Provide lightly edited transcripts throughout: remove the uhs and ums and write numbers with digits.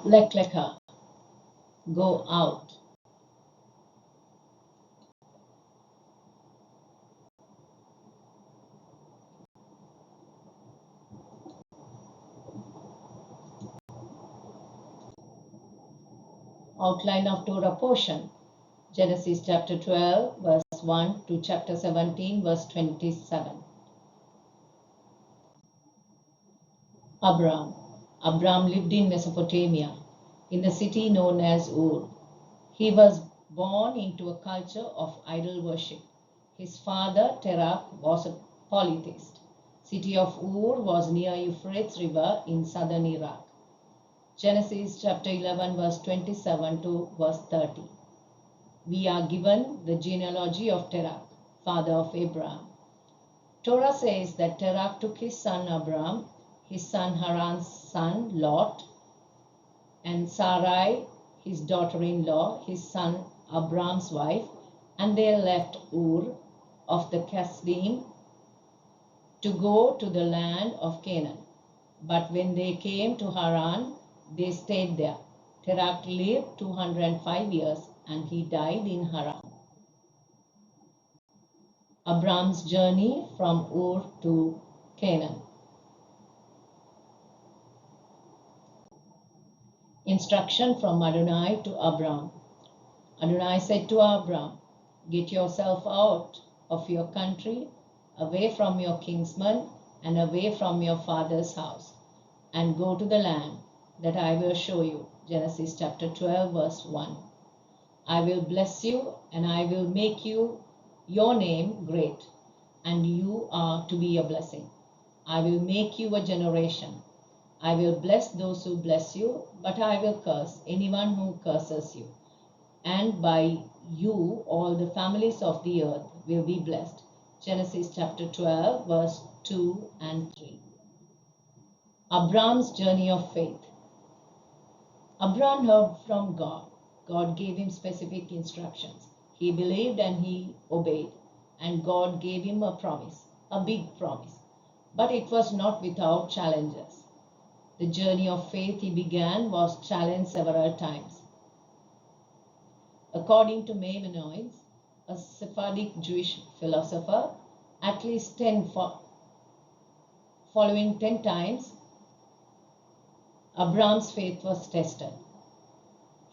Lech Lecha, go out. Outline of Torah portion. Genesis chapter 12, verse 1 to chapter 17, verse 27. Abram lived in Mesopotamia, in the city known as Ur. He was born into a culture of idol worship. His father, Terah, was a polytheist. City of Ur was near Euphrates River in southern Iraq. Genesis chapter 11, verse 27 to verse 30. We are given the genealogy of Terah, father of Abraham. Torah says that Terah took his son Abram, his son Haran's son Lot, and Sarai, his daughter-in-law, his son Abram's wife, and they left Ur of the Kasdim to go to the land of Canaan. But when they came to Haran, they stayed there. Terah lived 205 years and he died in Haran. Abram's journey from Ur to Canaan. Instruction from Adonai to Abram. Adonai said to Abram, "Get yourself out of your country, away from your kinsmen, and away from your father's house, and go to the land that I will show you." Genesis chapter 12, verse 1. I will bless you, and I will make your name great, and you are to be a blessing. I will make you a generation. I will bless those who bless you, but I will curse anyone who curses you. And by you all the families of the earth will be blessed. Genesis chapter 12, verse 2 and 3. Abram's journey of faith. Abram heard from God. God gave him specific instructions. He believed and he obeyed. And God gave him a promise, a big promise. But it was not without challenges. The journey of faith he began was challenged several times. According to Maimonides, a Sephardic Jewish philosopher, at least 10 following 10 times, Abram's faith was tested.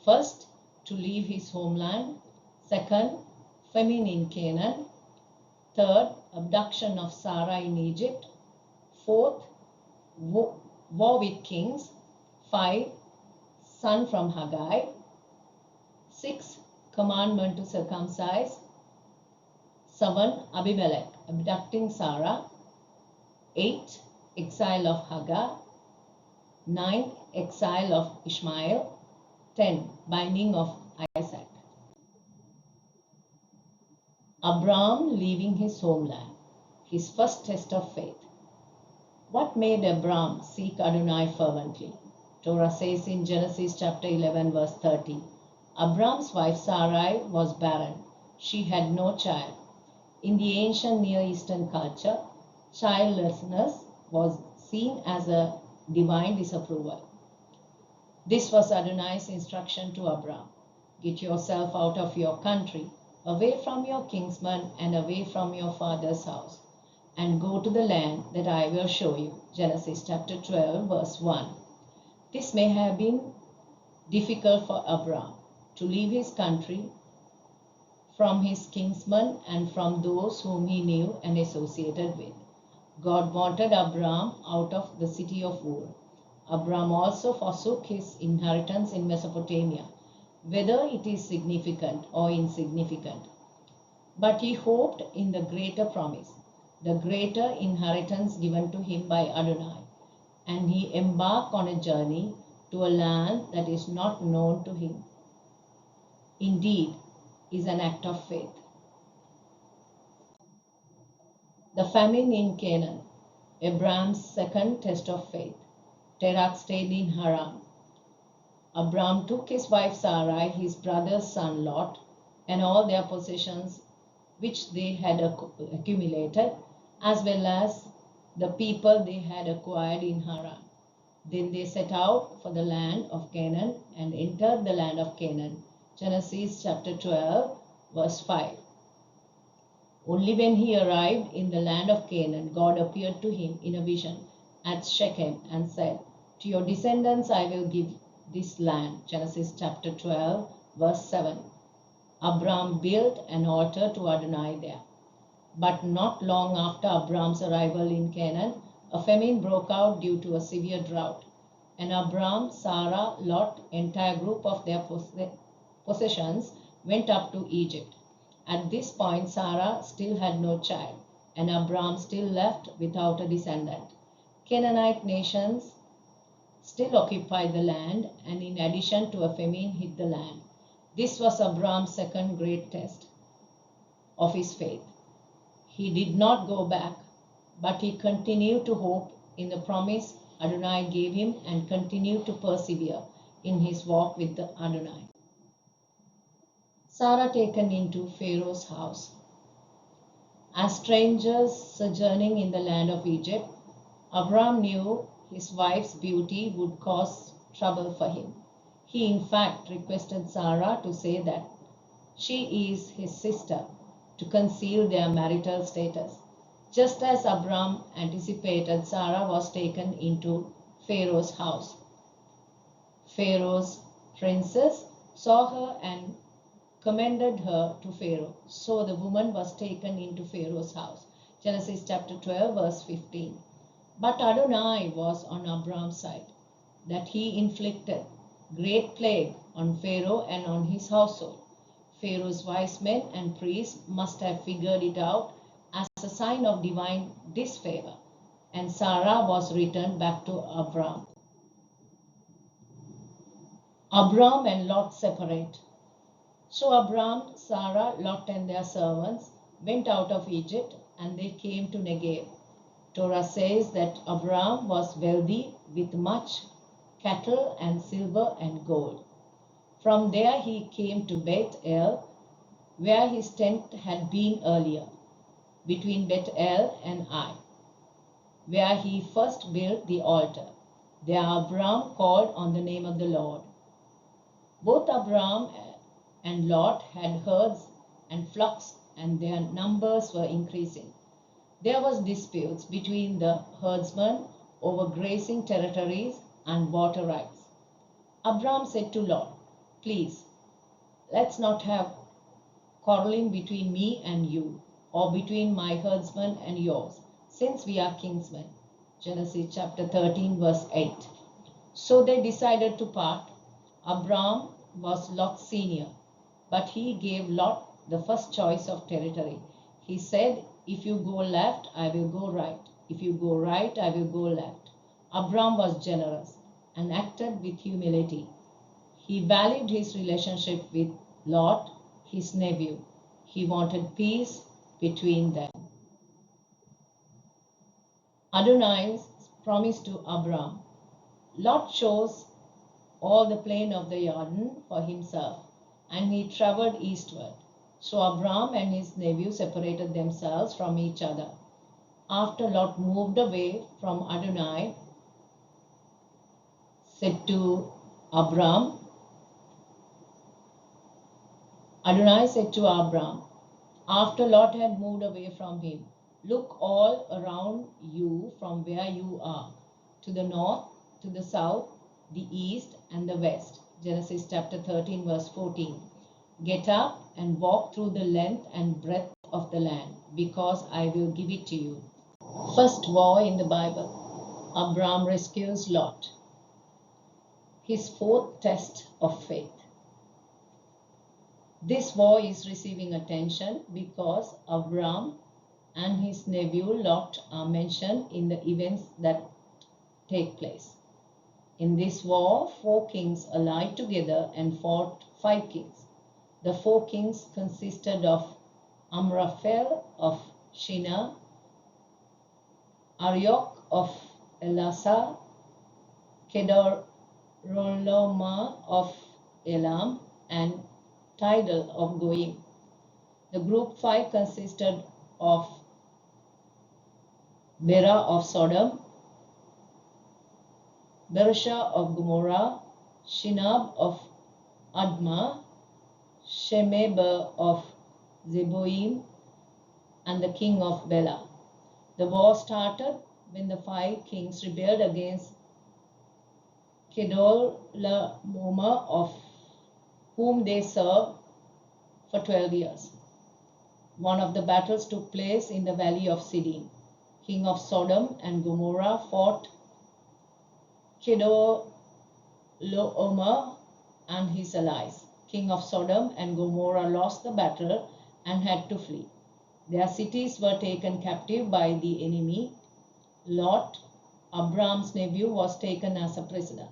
First, to leave his homeland. Second, famine in Canaan. Third, abduction of Sarah in Egypt. Fourth, war with kings. 5, son from Haggai. 6, commandment to circumcise. 7, Abimelech abducting Sarah. 8, exile of Hagar. 9, exile of Ishmael. 10, binding of Isaac. Abram leaving his homeland, his first test of faith. What made Abram seek Adonai fervently? Torah says in Genesis chapter 11, verse 30, Abram's wife Sarai was barren. She had no child. In the ancient Near Eastern culture, childlessness was seen as a divine disapproval. This was Adonai's instruction to Abram. Get yourself out of your country, away from your kinsmen and away from your father's house, and go to the land that I will show you. Genesis chapter 12, verse 1. This may have been difficult for Abram to leave his country from his kinsmen and from those whom he knew and associated with. God wanted Abram out of the city of Ur. Abram also forsook his inheritance in Mesopotamia, whether it is significant or insignificant. But he hoped in the greater promise, the greater inheritance given to him by Adonai, and he embarked on a journey to a land that is not known to him. Indeed, is an act of faith. The famine in Canaan, Abram's second test of faith. Terah stayed in Haran. Abram took his wife Sarai, his brother's son Lot, and all their possessions which they had accumulated, as well as the people they had acquired in Haran. Then they set out for the land of Canaan and entered the land of Canaan. Genesis chapter 12, verse 5. Only when he arrived in the land of Canaan, God appeared to him in a vision at Shechem and said, "To your descendants I will give this land." Genesis chapter 12, verse 7. Abram built an altar to Adonai there. But not long after Abram's arrival in Canaan, a famine broke out due to a severe drought. And Abram, Sarah, Lot, entire group of their possessions went up to Egypt. At this point, Sarah still had no child, and Abram still left without a descendant. Canaanite nations still occupied the land, and in addition to a famine hit the land. This was Abram's second great test of his faith. He did not go back, but he continued to hope in the promise Adonai gave him and continued to persevere in his walk with the Adonai. Sarah taken into Pharaoh's house. As strangers sojourning in the land of Egypt, Abram knew his wife's beauty would cause trouble for him. He in fact requested Sarah to say that she is his sister to conceal their marital status. Just as Abram anticipated, Sarah was taken into Pharaoh's house. Pharaoh's princess saw her and commended her to Pharaoh. So the woman was taken into Pharaoh's house. Genesis chapter 12, verse 15. But Adonai was on Abram's side, that he inflicted great plague on Pharaoh and on his household. Pharaoh's wise men and priests must have figured it out as a sign of divine disfavor, and Sarah was returned back to Abram. Abram and Lot separate. So Abram, Sarah, Lot and their servants went out of Egypt and they came to Negev. Torah says that Abram was wealthy with much cattle and silver and gold. From there he came to Beth El, where his tent had been earlier, between Beth El and Ai, where he first built the altar. There Abram called on the name of the Lord. Both Abram and Lot had herds and flocks, and their numbers were increasing. There was disputes between the herdsmen over grazing territories and water rights. Abram said to Lot, "Please, let's not have quarreling between me and you, or between my herdsmen and yours, since we are kinsmen." Genesis chapter 13, verse 8. So they decided to part. Abram was Lot's senior, but he gave Lot the first choice of territory. He said, "If you go left, I will go right. If you go right, I will go left." Abram was generous and acted with humility. He valued his relationship with Lot, his nephew. He wanted peace between them. Adonai's promise to Abram. Lot chose all the plain of the Jordan for himself, and he traveled eastward. So Abram and his nephew separated themselves from each other. After Lot moved away from Adonai, Adonai said to Abram, after Lot had moved away from him, "Look all around you from where you are, to the north, to the south, the east, and the west." Genesis chapter 13, verse 14. "Get up and walk through the length and breadth of the land, because I will give it to you." First war in the Bible. Abram rescues Lot. His fourth test of faith. This war is receiving attention because Abram and his nephew Lot are mentioned in the events that take place. In this war, 4 kings allied together and fought 5 kings. The 4 kings consisted of Amraphel of Shinar, Arioch of Elasar, Kedorlaomer of Elam, and Tidal of Goim. The group 5 consisted of Bera of Sodom, Bersha of Gomorrah, Shinab of Admah, Shemeber of Zeboim, and the king of Bela. The war started when the 5 kings rebelled against Kedorlaomer, of whom they served for 12 years. One of the battles took place in the valley of Siddim. King of Sodom and Gomorrah fought Kedorlaomer and his allies. King of Sodom and Gomorrah lost the battle and had to flee. Their cities were taken captive by the enemy. Lot, Abram's nephew, was taken as a prisoner.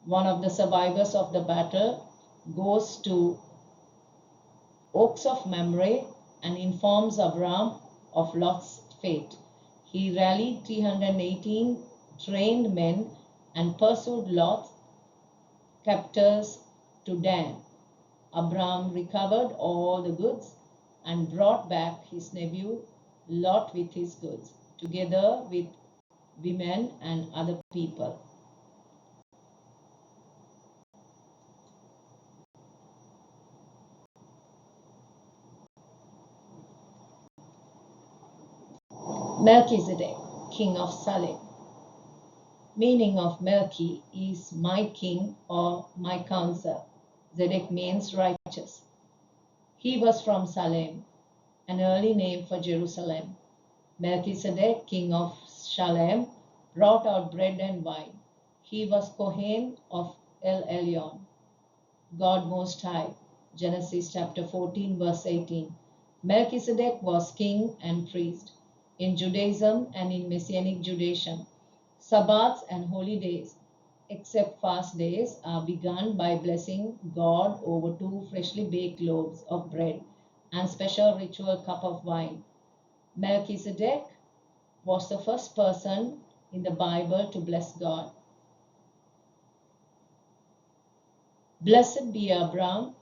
One of the survivors of the battle goes to Oaks of Mamre and informs Abram of Lot's fate. He rallied 318 trained men and pursued Lot's captors to Dan. Abram recovered all the goods and brought back his nephew Lot with his goods, together with women and other people. Melchizedek, king of Salem. Meaning of Melchi is my king or my counsel. Zedek means righteous. He was from Salem, an early name for Jerusalem. Melchizedek, king of Shalem, brought out bread and wine. He was Kohen of El Elyon, God Most High. Genesis chapter 14, verse 18. Melchizedek was king and priest. In Judaism and in Messianic Judaism, Sabbats and holy days, except fast days, are begun by blessing God over 2 freshly baked loaves of bread and special ritual cup of wine. Melchizedek was the first person in the Bible to bless God. Blessed be Abram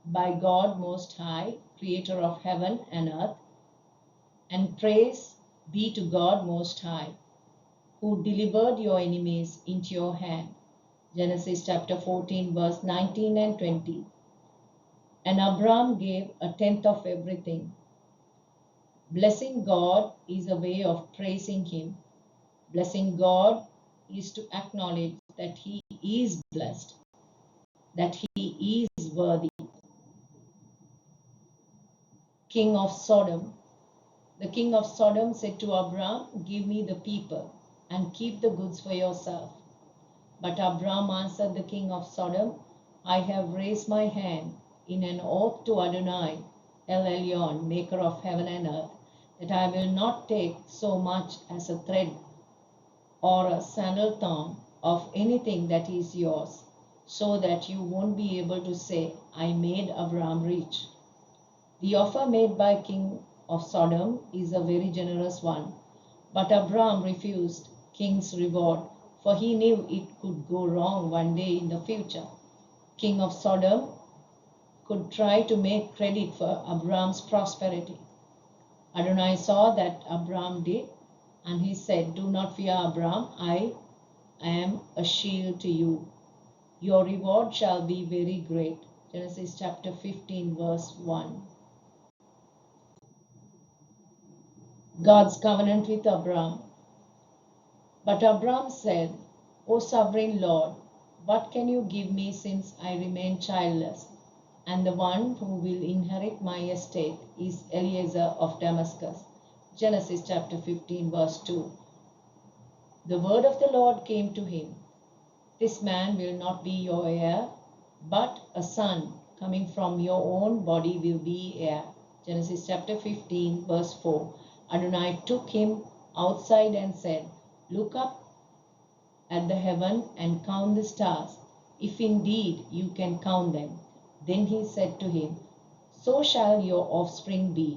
by God Most High, creator of heaven and earth, and praise be to God Most High, who delivered your enemies into your hand. Genesis chapter 14, verse 19 and 20. And Abram gave a tenth of everything. Blessing God is a way of praising Him. Blessing God is to acknowledge that He is blessed, that He is worthy. King of Sodom. The king of Sodom said to Abram, "Give me the people and keep the goods for yourself." But Abram answered the king of Sodom, "I have raised my hand in an oath to Adonai, El Elyon, maker of heaven and earth, that I will not take so much as a thread or a sandal thorn of anything that is yours, so that you won't be able to say, 'I made Abram rich.'" The offer made by king of Sodom is a very generous one, but Abram refused king's reward, for he knew it could go wrong one day in the future. King of Sodom could try to make credit for Abram's prosperity. Adonai saw that Abram did, and he said, "Do not fear, Abram, I am a shield to you. Your reward shall be very great." Genesis chapter 15, verse 1. God's covenant with Abram. But Abram said, "O sovereign Lord, what can you give me since I remain childless? And the one who will inherit my estate is Eliezer of Damascus." Genesis chapter 15, verse 2. The word of the Lord came to him, "This man will not be your heir, but a son coming from your own body will be heir." Genesis chapter 15, verse 4. Adonai took him outside and said, "Look up at the heaven and count the stars, if indeed you can count them." Then he said to him, "So shall your offspring be."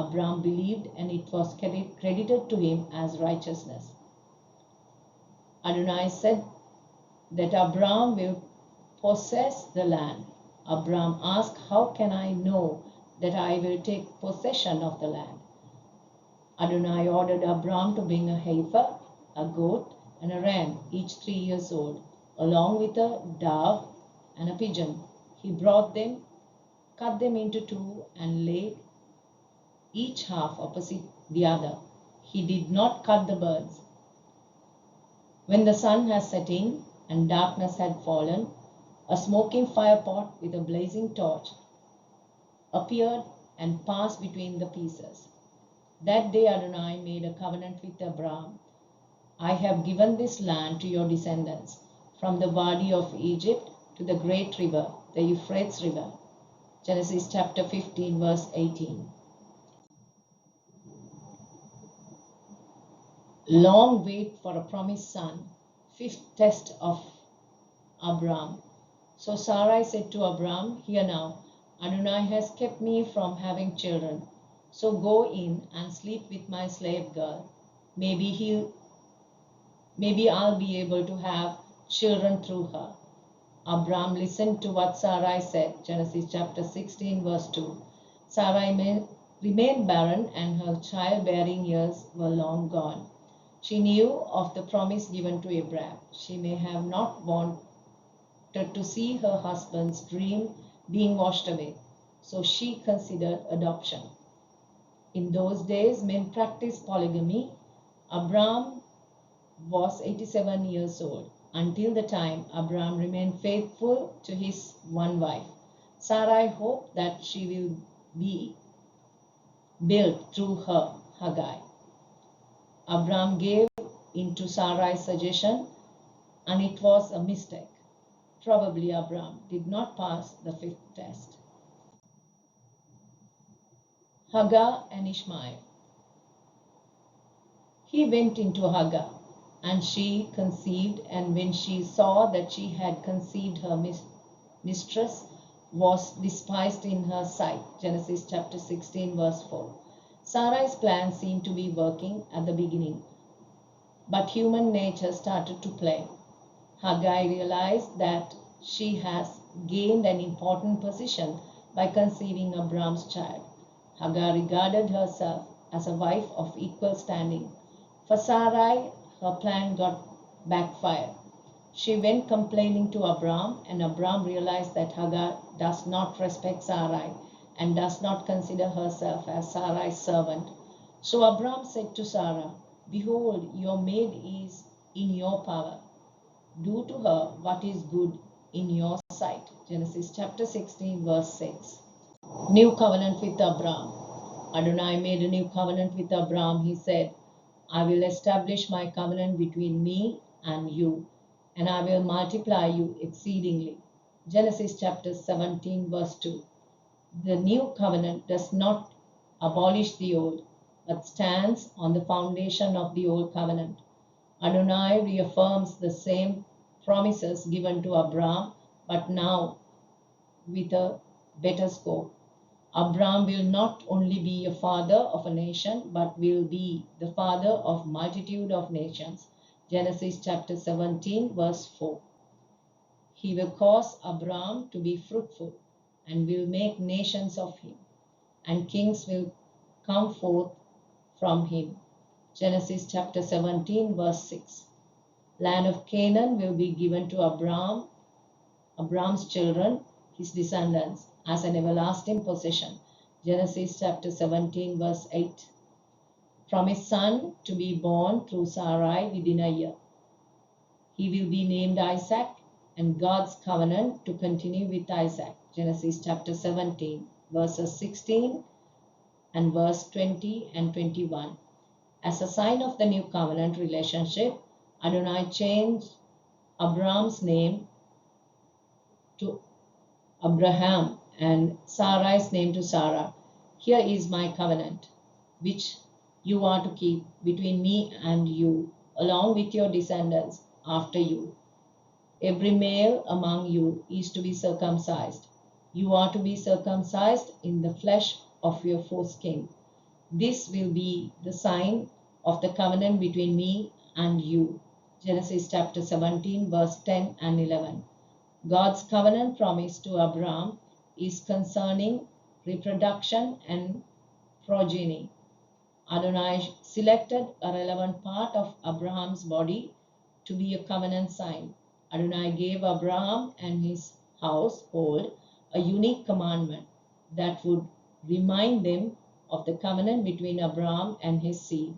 Abram believed, and it was credited to him as righteousness. Adonai said that Abram will possess the land. Abram asked, "How can I know that I will take possession of the land?" Adonai ordered Abram to bring a heifer, a goat, and a ram, each 3 years old, along with a dove and a pigeon. He brought them, cut them into two, and laid each half opposite the other. He did not cut the birds. When the sun had set in and darkness had fallen, a smoking firepot with a blazing torch appeared and passed between the pieces. That day Adonai made a covenant with Abraham. I have given this land to your descendants, from the Wadi of Egypt to the great river, the Euphrates River. Genesis chapter 15, verse 18. Long wait for a promised son, fifth test of Abraham. So Sarai said to Abraham, Hear now, Adonai has kept me from having children. So go in and sleep with my slave girl. Maybe I'll be able to have children through her. Abraham listened to what Sarai said. Genesis chapter 16, verse 2. Sarai remained barren, and her childbearing years were long gone. She knew of the promise given to Abraham. She may have not wanted to see her husband's dream being washed away, so she considered adoption. In those days, men practiced polygamy. Abraham was 87 years old. Until the time, Abraham remained faithful to his one wife. Sarai hoped that she will be built through her, Hagar. Abraham gave in to Sarai's suggestion, and it was a mistake. Probably Abraham did not pass the fifth test. Hagar and Ishmael. He went into Hagar, and she conceived, and when she saw that she had conceived, her mistress was despised in her sight. Genesis chapter 16, verse 4. Sarai's plan seemed to be working at the beginning, but human nature started to play. Hagar realized that she has gained an important position by conceiving Abraham's child. Hagar regarded herself as a wife of equal standing. For Sarai, her plan got backfired. She went complaining to Abraham, and Abraham realized that Hagar does not respect Sarai and does not consider herself as Sarai's servant. So Abraham said to Sarah, Behold, your maid is in your power. Do to her what is good in your sight. Genesis chapter 16, verse 6. New covenant with Abraham. Adonai made a new covenant with Abraham. He said, I will establish my covenant between me and you, and I will multiply you exceedingly. Genesis chapter 17, verse 2. The new covenant does not abolish the old, but stands on the foundation of the old covenant. Adonai reaffirms the same promises given to Abraham, but now with a better scope. Abraham will not only be a father of a nation, but will be the father of multitude of nations. Genesis chapter 17, verse 4. He will cause Abraham to be fruitful and will make nations of him, and kings will come forth from him. Genesis chapter 17, verse 6. Land of Canaan will be given to Abraham's children, his descendants, as an everlasting possession. Genesis chapter 17, verse 8. Promised son to be born through Sarai within a year. He will be named Isaac, and God's covenant to continue with Isaac. Genesis chapter 17, verses 16 and verse 20 and 21. As a sign of the new covenant relationship, Adonai changed Abraham's name to Abraham and Sarai's name to Sarah. Here is my covenant, which you are to keep between me and you, along with your descendants after you. Every male among you is to be circumcised. You are to be circumcised in the flesh of your foreskin. This will be the sign of the covenant between me and you. Genesis chapter 17, verse 10 and 11. God's covenant promise to Abraham is concerning reproduction and progeny. Adonai selected a relevant part of Abraham's body to be a covenant sign. Adonai gave Abraham and his household a unique commandment that would remind them of the covenant between Abraham and his seed.